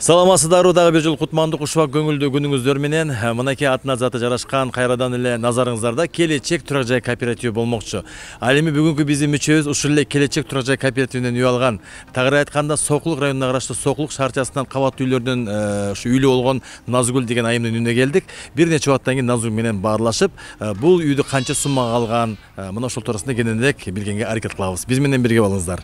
Саламатсыздарбы, дагы бир жыл кутмандык ушубак көңүлдүү күнүңүздөр менен. Мынакей атына заты жарашкан кайрадан эле назарыңыздарда келечек турак жай кооперативи болмокчу. Ал эми бүгүнкү биздин мүчөбүз ушул эле келечек турак жай кооперативинен үй алган. Тагыраак айтканда, Сокулук районуна караштуу Сокулук шаарчасынан кабаттуу үйлөрдөн ушу үйлүү болгон Назгүл деген айымдын үйүнө келдик. Бир нече убакыттан кийин Назгүл менен баарлашып, бул үйдү канча суммага алган, мына ошол туурасында кененирээк билгенге аракет кылабыз. Биз менен бирге болуңуздар.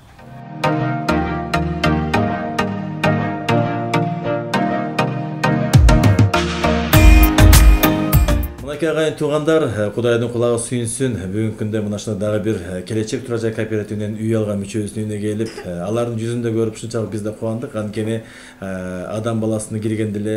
Агайын туугандар, Кудайдын кулагы сүйүнсүн. Бүгүнкү күндө мына ушундай дагы бир келечек турак жай кооперативинен үй алган мүчөбүздүн үйүнө келип, алардын жүзүндө көрүп ушунчалык биз да кубандык. Анткени адам баласыны киргенде эле,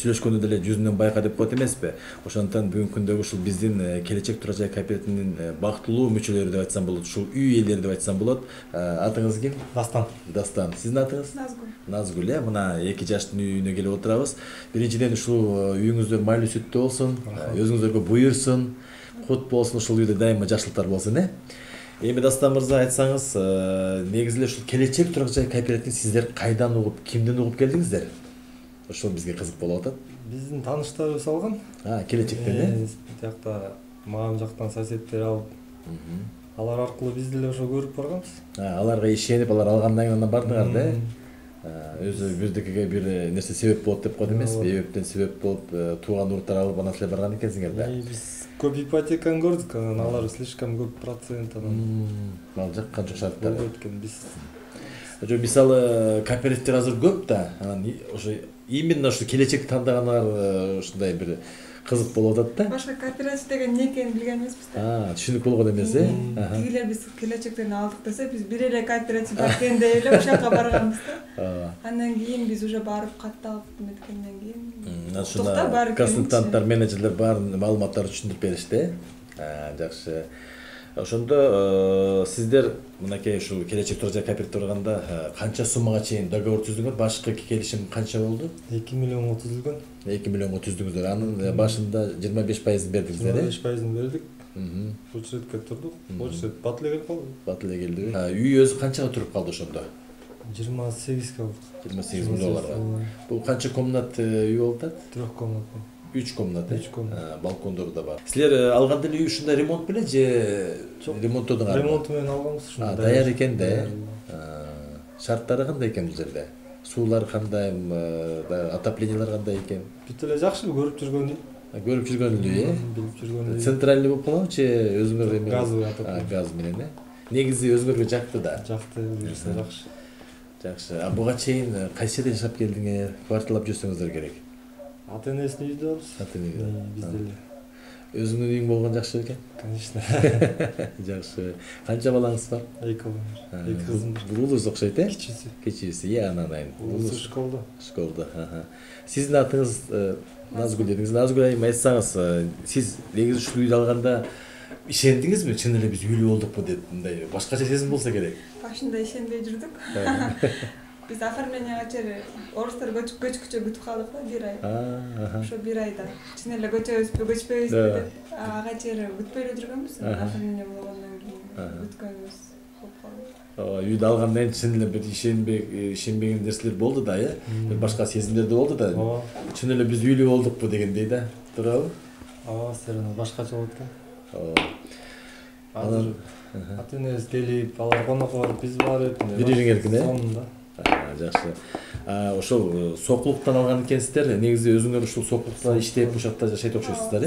сүйлөшкөндө деле жүзүнөн байка деп коет эмеспи? Ошондуктан бүгүнкү күндө ушул биздин келечек турак жай кооперативинин бактылуу мүчөлөрү деп айтсам болот, ушул үй ээлери деп айтсам болот. Атыңыз ким? Дастан. Дастан. Сиздин атыңыз? Назгүл. Назгүл, мына эки жаштын үйүнө келип отурабыз. Биринчиден ушул үйүңүздөр майлуу сүттүү болсун, өзүңүздөргө буйрсун, кут болсун, ушул үйдө дайыма жакшылыктар болсун, Эми Дастан мырза, айтсаңыз, негизи эле ушул келечек турак жай кооперативин сиздер кайдан угуп, кимден угуп келдиңиздер? Ошол бизге кызык болуп атат. Биздин тааныштарыбыз алган. Келечектен, Биякта маған жактан соседтер алып, алар аркылуу биз деле ошо көрүп барганбыз. Аларга ишенип, алар алгандан кийин андан бардыңар да? Өзү бирдикиге бир нерсе себеп болот деп коет эмеспи? Эбептен себеп болуп, тууган уруттар алып анан силер барган экенсиңер да? Биз көп ипотеканы көрдүк, анан алар слишком көп процент анан. Ал жаккан жок шарттар. Болбойт экен биз. Мисалы, кооперативдер азыр көп да, анан ошо именно ушу келечекти тандагандар ушундай бир кызык болуп атат да. Башка кооператив деген эмне экенин билген эмеспиз да. Түшүнүк болгон эмес, Тигилер биз келечектен алдык десе, биз бир эле кооператив экен деп эле ошол жака барганбыз да. Андан кийин биз уже барып катталып эметкенден кийин ушуна консультанттар, менеджерлер баарын маалыматтарды түшүндүрүп беришти. Жакшы. Ошондо сиздер мынакей ушул келечек турак жай кооперативде турганда канча суммага чейин договор түздүңөр? Башкы келишим канча болду? 2 миллионго түзүлгөн. 2 миллионго түздүңүздөр. Анын башында 25% бердиңиздер, 25% бердик. Очередке турдук. Очеред бат эле келип калды. Бат эле келдиби? Үй өзү канчага туруп калды ошондо? 28 калдык. 28 миң долларга. Бул канча комнат үй болуп атат? 3 комнат. 3 комнат, 3 комнат. Балкондору да бар. Силер алганда эле үй ушундай ремонт менен же ремонттодуңар? Ремонту менен алганбыз ушундай. Даяр экен да. Шарттары кандай экен бул жерде? Суулар кандай, отоплениялар кандай экен? Бүт эле жакшы, көрүп жүргөн үй. Көрүп жүргөн үй, Билип жүргөн үй. Центральный болуп калабы же өзүңөр эми? Газовый отопление. Газ менен, Негизи өзүңөргө жакты да. Жакты, жүрүшү жакшы. Жакшы. Буга чейин кайсы жерде жашап келдиңер? Кварталап жүрсөңүздөр керек. Ата-энесинин үйүндө болобуз. Ата-энеге. Биз деле. Өзүңүн үйүң болгон жакшы экен. Конечно. Жакшы. Канча балаңыз бар? 2 балам. 2 кызым бар. Улуз окшойт, Кичүүсү. Кичүүсү, анан. Улусу школда. Школда. Сиздин атыңыз Назгүл дедиңиз. Назгүл айым, айтсаңыз, сиз негизи ушул үйдү алганда ишендиңизби? Чын эле биз үйлүү болдукпу деп, мындай башкача сезим болсо керек. Башында ишенбей жүрдүк. Биз оформленияга чейин орустар көчкүчө күтүп калдык да, 1 ай. Ошо 1 айда чын эле көчөбүзбү, көчпөйбүзбү деп ага чейин күтпөй эле жүргөнбүз. Оформление болгондон кийин күткөнүбүз болуп калды. Үйдү алгандан кийин чын эле бир ишенбеген нерселер болду да, бир башка сезимдер да болду да. Чын эле биз үйлүү болдукпу дегендей да. Туурабы? Сырын башкача болот экен. Анан ата-энебиз келип, алар конокко барып, биз барып, бириңеркине. Сонунда. Жакшы. Ошол Сокулуктан алган экенсиздер. Негизи өзүңөр ушул Сокулукта иштеп, ушакта жашайт окшойсуздар,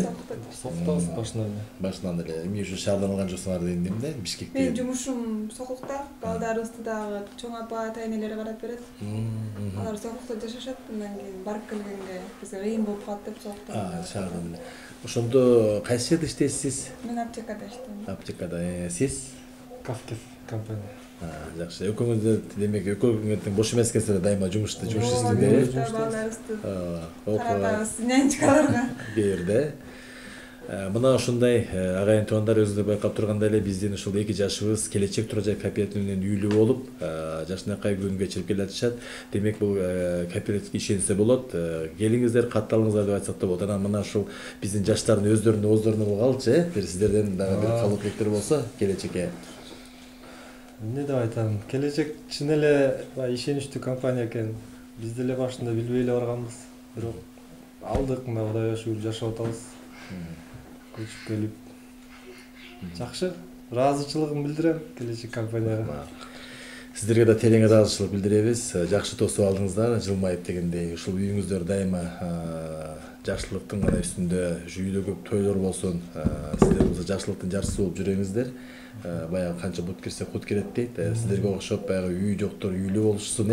Соктабыз башынан эле. Башынан эле. Эми ушу шаардан алган жоксуңар дегендем да, Бишкекте. Менин жумушум Сокулукта, балдарыбызды дагы чоң апа, ата-энелери карап берет. Алар Сокулукта жашашат, андан кийин барып келгенге бизге кыйын болуп калат деп Сокулукта. Шаардан эле. Ошондо кайсы жерде иштейсиз? Мен аптекада иштейм. Аптекада. Сиз? Кафкев компания. Жакшы. Экөөңүздөр демек экөөңүздүн бош эмес экенсиздер, дайыма жумушта балдарыбызды каратабыз, нянчкаларга. Берде. Мына ушундай агайын туугандар, өзүңөр байкап тургандай эле биздин ушул эки жашыбыз келечек турак жай кооперативинен үйлүү болуп, жакшынакай күн кечирип келе жатышат. Демек бул кооперативге ишенсе болот. Келиңиздер, катталыңыздар деп айтсак да болот. Анан мына ушул биздин жаштардын өздөрүнүн ооздорунан угалычы, бир сиздерден дагы бир калуу тилектер болсо келечекке. Эмне деп айтам? Келечек чын эле ишеничтүү компания экен. Биз деле башында билбей эле барганбыз. Бирок алдык, мына Кудайга шүгүр жашап атабыз. Көчүп келип. Жакшы. Ыраазычылыгымды билдирем келечек компанияга. Сиздерге да терең ыраазычылык билдиребиз. Жакшы тосуп алдыңыздар, жылмайып дегендей. Ушул үйүңүздөр дайыма жакшылыктын гана үстүндө жүйдө көп тойлор болсун. Сиздер болсо жакшылыктын жарчысы болуп жүрөңүздөр. Баягы канча бут кирсе кут керет дейт. Сиздерге окшоп баягы үй жоктор үйлүү болушсун,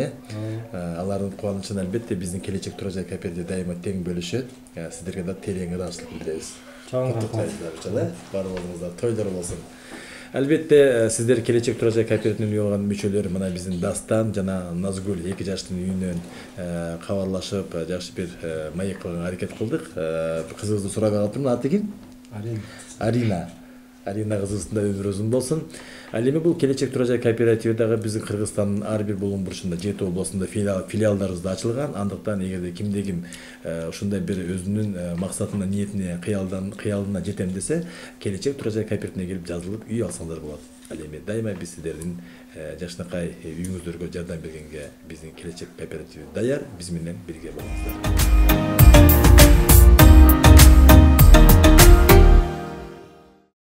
алардын кубанычын албетте биздин келечек турак жай кооперативи дайыма тең бөлүшөт. Сиздерге да терең ыраазычылык билдиребиз. Чоң рахмат. Баарлыгыңыздар тойлор болсун. Албетте сиздер келечек турак жай кооперативинин үй болгон мүчөлөрү мына биздин Дастан жана Назгүл 2 жаштын үйүнөн кабарлашып жакшы бир маек кылганга аракет кылдык. Кызыбызды сурап алыптырмын. Аты ким? Арина. Арина кызыбыздын да өмүрү узун болсун. Ал эми бул келечек турак жай кооперативи дагы биздин Кыргызстандын ар бир булуң бурчунда 7 областында филиалдарыбыз да ачылган. Андыктан эгерде кимде ким ушундай бир өзүнүн максатына, ниетине, кыялына жетем десе, келечек турак жай кооперативине келип жазылып үй алсаңдар болот. Ал эми дайыма биз сиздердин жакшынакай үйүңүздөргө жардам бергенге биздин келечек кооперативи даяр. Биз менен бирге болуңуздар.